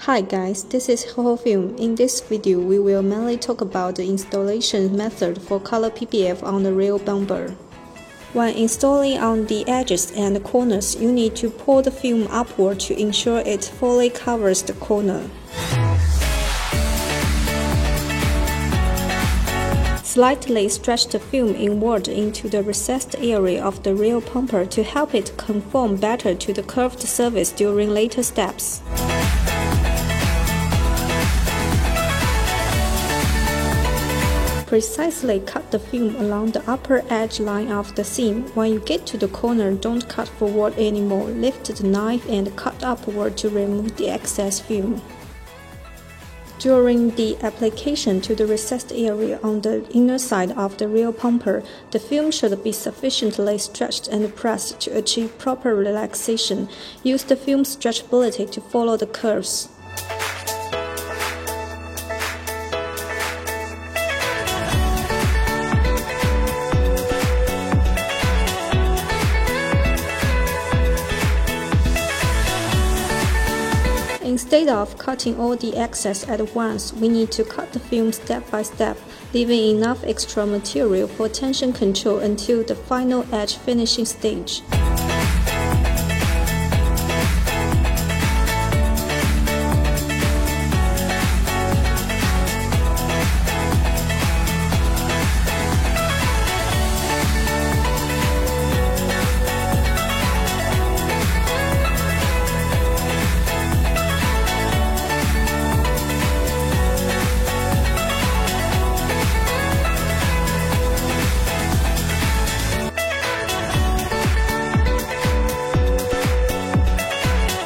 Hi guys, this is Hoho Film. In this video, we will mainly talk about the installation method for color PPF on the rear bumper. When installing on the edges and corners, you need to pull the film upward to ensure it fully covers the corner. Slightly stretch the film inward into the recessed area of the rear bumper to help it conform better to the curved surface during later steps. Precisely cut the film along the upper edge line of the seam. When you get to the corner, don't cut forward anymore. Lift the knife and cut upward to remove the excess film. During the application to the recessed area on the inner side of the rear bumper, the film should be sufficiently stretched and pressed to achieve proper relaxation. Use the film stretchability to follow the curves. Instead of cutting all the excess at once, we need to cut the film step by step, leaving enough extra material for tension control until the final edge finishing stage.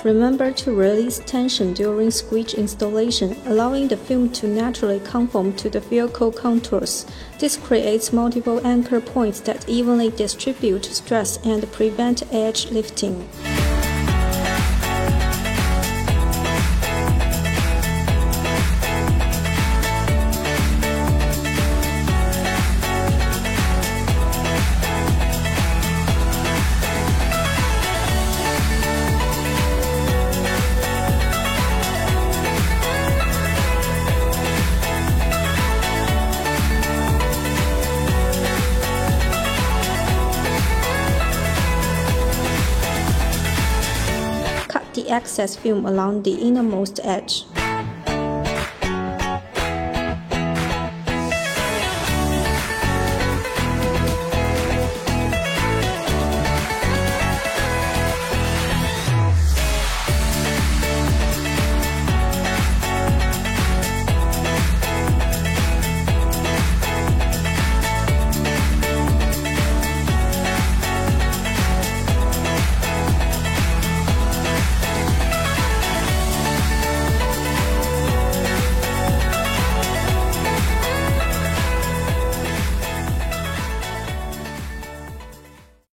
Remember to release tension during squeegee installation, allowing the film to naturally conform to the vehicle contours. This creates multiple anchor points that evenly distribute stress and prevent edge lifting. The excess film along the innermost edge.